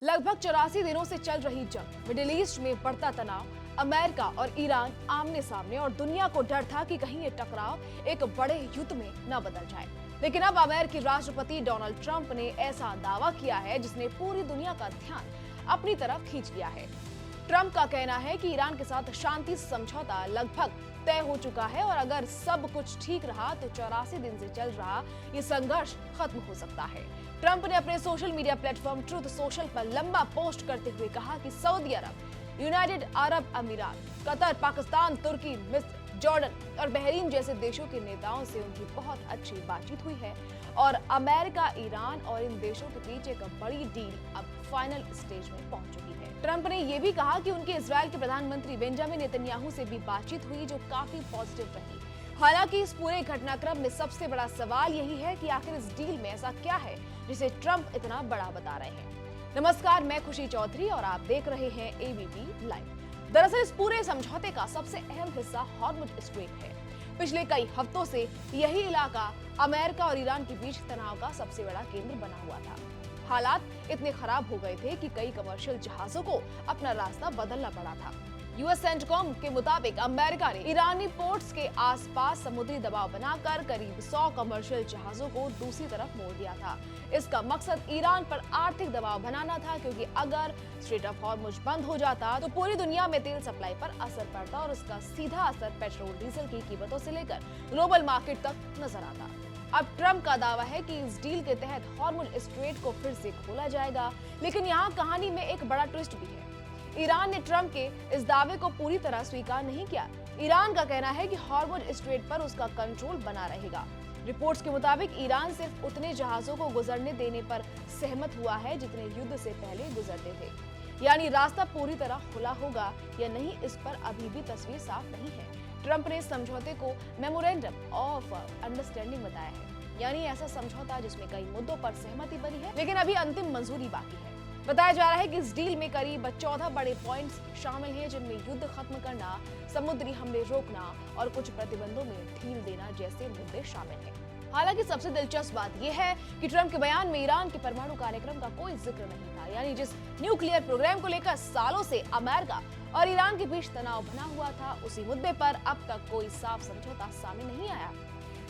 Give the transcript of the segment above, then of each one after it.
लगभग 84 दिनों से चल रही जंग, मिडिल ईस्ट में बढ़ता तनाव, अमेरिका और ईरान आमने सामने और दुनिया को डर था कि कहीं ये टकराव एक बड़े युद्ध में न बदल जाए। लेकिन अब अमेरिकी राष्ट्रपति डोनाल्ड ट्रंप ने ऐसा दावा किया है जिसने पूरी दुनिया का ध्यान अपनी तरफ खींच लिया है। ट्रंप का कहना है कि ईरान के साथ शांति समझौता लगभग तय हो चुका है और अगर सब कुछ ठीक रहा तो 84 दिन से चल रहा ये संघर्ष खत्म हो सकता है। ट्रंप ने अपने social media platform truth social पर लंबा पोस्ट करते हुए कहा कि सऊदी अरब, यूनाइटेड अरब अमीरात, कतर, पाकिस्तान, तुर्की, मिस्र, जॉर्डन और बहरीन जैसे देशों के नेताओं से उनकी बहुत अच्छी बातचीत हुई है और अमेरिका, ईरान और इन देशों के बीच एक बड़ी डील अब फाइनल स्टेज में पहुंच चुकी है। ट्रंप ने यह भी कहा कि उनके इजराइल के प्रधानमंत्री बेंजामिन नेतन्याहू से भी बातचीत हुई जो काफी पॉजिटिव रही। हालांकि इस पूरे घटनाक्रम में सबसे बड़ा सवाल यही है कि आखिर इस डील में ऐसा क्या है जिसे ट्रंप इतना बड़ा बता रहे हैं। नमस्कार, मैं खुशी चौधरी और आप देख रहे हैं एबीपी लाइव। दरअसल इस पूरे समझौते का सबसे अहम हिस्सा हॉर्मुज स्ट्रेट है। पिछले कई हफ्तों से यही इलाका अमेरिका और ईरान के बीच तनाव का सबसे बड़ा केंद्र बना हुआ था। हालात इतने खराब हो गए थे कि कई कमर्शियल जहाजों को अपना रास्ता बदलना पड़ा था। यूएस सेंटकॉम के मुताबिक अमेरिका ने ईरानी पोर्ट्स के आसपास समुद्री दबाव बनाकर करीब 100 कमर्शियल जहाजों को दूसरी तरफ मोड़ दिया था। इसका मकसद ईरान पर आर्थिक दबाव बनाना था, क्योंकि अगर स्ट्रेट ऑफ हॉर्मुज बंद हो जाता तो पूरी दुनिया में तेल सप्लाई पर असर पड़ता और इसका सीधा असर पेट्रोल डीजल की कीमतों से लेकर ग्लोबल मार्केट तक नजर आता। अब ट्रंप का दावा है कि इस डील के तहत हॉर्मुज स्ट्रेट को फिर से खोला जाएगा, लेकिन यहाँ कहानी में एक बड़ा ट्विस्ट भी है। ईरान ने ट्रंप के इस दावे को पूरी तरह स्वीकार नहीं किया। ईरान का कहना है कि हॉर्मुज स्ट्रेट पर उसका कंट्रोल बना रहेगा। रिपोर्ट्स के मुताबिक ईरान सिर्फ उतने जहाजों को गुजरने देने पर सहमत हुआ है जितने युद्ध से पहले गुजरते थे, यानी रास्ता पूरी तरह खुला होगा या नहीं इस पर अभी भी तस्वीर साफ नहीं है। ट्रंप ने इस समझौते को मेमोरेंडम ऑफ अंडरस्टैंडिंग बताया है, यानी ऐसा समझौता जिसमें कई मुद्दों पर सहमति बनी है लेकिन अभी अंतिम मंजूरी बाकी है। बताया जा रहा है कि इस डील में करीब 14 बड़े पॉइंट्स शामिल हैं, जिनमें युद्ध खत्म करना, समुद्री हमले रोकना और कुछ प्रतिबंधों में ढील देना जैसे मुद्दे शामिल हैं। हालांकि सबसे दिलचस्प बात यह है कि ट्रंप के बयान में ईरान के परमाणु कार्यक्रम का कोई जिक्र नहीं था, यानी जिस न्यूक्लियर प्रोग्राम को लेकर सालों से अमेरिका और ईरान के बीच तनाव बना हुआ था, उसी मुद्दे पर अब तक कोई साफ समझौता सामने नहीं आया।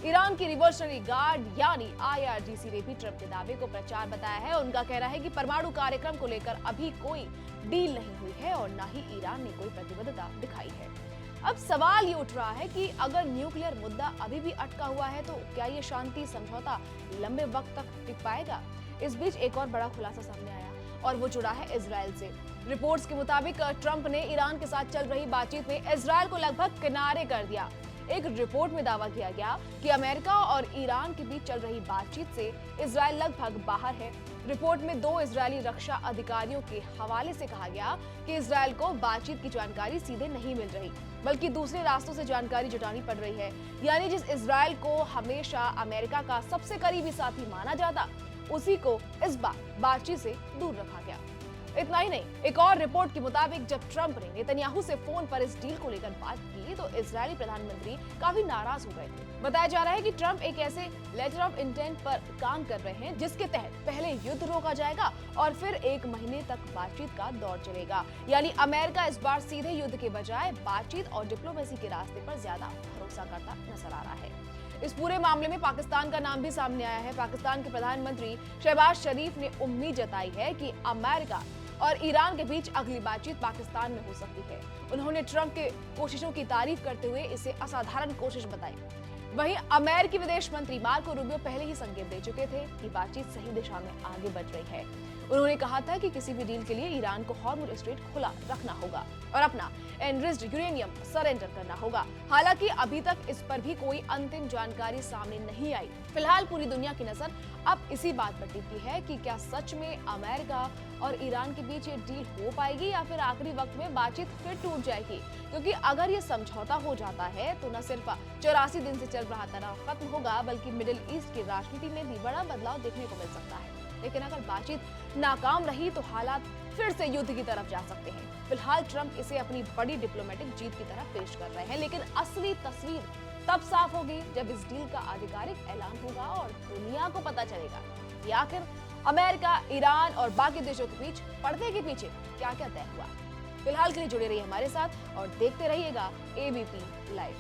ईरान की रिवोल्यूशनरी गार्ड यानी IRGC ने भी ट्रंप के दावे को प्रचार बताया है। उनका कहना है कि परमाणु कार्यक्रम को लेकर अभी कोई डील नहीं हुई है और न ही ईरान ने कोई प्रतिबद्धता दिखाई है। अब सवाल ये उठ रहा है कि अगर न्यूक्लियर मुद्दा अभी भी अटका हुआ है तो क्या ये शांति समझौता लंबे वक्त तक टिक पाएगा। इस बीच एक और बड़ा खुलासा सामने आया और वो जुड़ा है इजराइल से। रिपोर्ट्स के मुताबिक ट्रंप ने ईरान के साथ चल रही बातचीत में इजराइल को लगभग किनारे कर दिया। एक रिपोर्ट में दावा किया गया कि अमेरिका और ईरान के बीच चल रही बातचीत से इजराइल लगभग बाहर है। रिपोर्ट में 2 इजरायली रक्षा अधिकारियों के हवाले से कहा गया कि इजराइल को बातचीत की जानकारी सीधे नहीं मिल रही, बल्कि दूसरे रास्तों से जानकारी जुटानी पड़ रही है। यानी जिस इजराइल को हमेशा अमेरिका का सबसे करीबी साथी माना जाता, उसी को इस बार बातचीत से दूर रखा गया। इतना ही नहीं, एक और रिपोर्ट के मुताबिक जब ट्रंप ने नेतन्याहू से फोन पर इस डील को लेकर बात की तो इजरायली प्रधानमंत्री काफी नाराज हो गए थे। बताया जा रहा है कि ट्रंप एक ऐसे लेटर ऑफ इंटेंट पर काम कर रहे हैं जिसके तहत पहले युद्ध रोका जाएगा और फिर 1 महीने तक बातचीत का दौर चलेगा। यानी अमेरिका इस बार सीधे युद्ध के बजाय बातचीत और डिप्लोमेसी के रास्ते पर ज्यादा भरोसा करता नजर आ रहा है। इस पूरे मामले में पाकिस्तान का नाम भी सामने आया है। पाकिस्तान के प्रधानमंत्री शहबाज शरीफ ने उम्मीद जताई है कि अमेरिका और ईरान के बीच अगली बातचीत पाकिस्तान में हो सकती है। उन्होंने ट्रंप के कोशिशों की तारीफ करते हुए इसे असाधारण कोशिश बताई। वहीं अमेरिकी विदेश मंत्री मार्को रूबियो पहले ही संकेत दे चुके थे कि बातचीत सही दिशा में आगे बढ़ रही है। उन्होंने कहा था कि किसी भी डील के लिए ईरान को हॉर्मुज स्ट्रेट खुला रखना होगा और अपना एनरिच्ड यूरेनियम सरेंडर करना होगा। हालांकि अभी तक इस पर भी कोई अंतिम जानकारी सामने नहीं आई। फिलहाल पूरी दुनिया की नजर अब इसी बात पर टिकी है कि क्या सच में अमेरिका और ईरान के बीच ये डील हो पाएगी या फिर आखिरी वक्त में बातचीत फिर टूट जाएगी। क्योंकि अगर ये समझौता हो जाता है तो न सिर्फ 84 दिन से चल रहा तनाव खत्म होगा, बल्कि मिडिल ईस्ट की राजनीति में भी बड़ा बदलाव देखने को मिल सकता है। लेकिन अगर बातचीत नाकाम रही तो हालात फिर से युद्ध की तरफ जा सकते हैं। फिलहाल ट्रंप इसे अपनी बड़ी डिप्लोमेटिक जीत की तरह पेश कर रहे हैं, लेकिन असली तस्वीर तब साफ होगी जब इस डील का आधिकारिक ऐलान होगा और दुनिया को पता चलेगा कि आखिर अमेरिका, ईरान और बाकी देशों के बीच पर्दे के पीछे क्या क्या तय हुआ। फिलहाल के लिए जुड़े रहिए हमारे साथ और देखते रहिएगा एबीपी लाइव।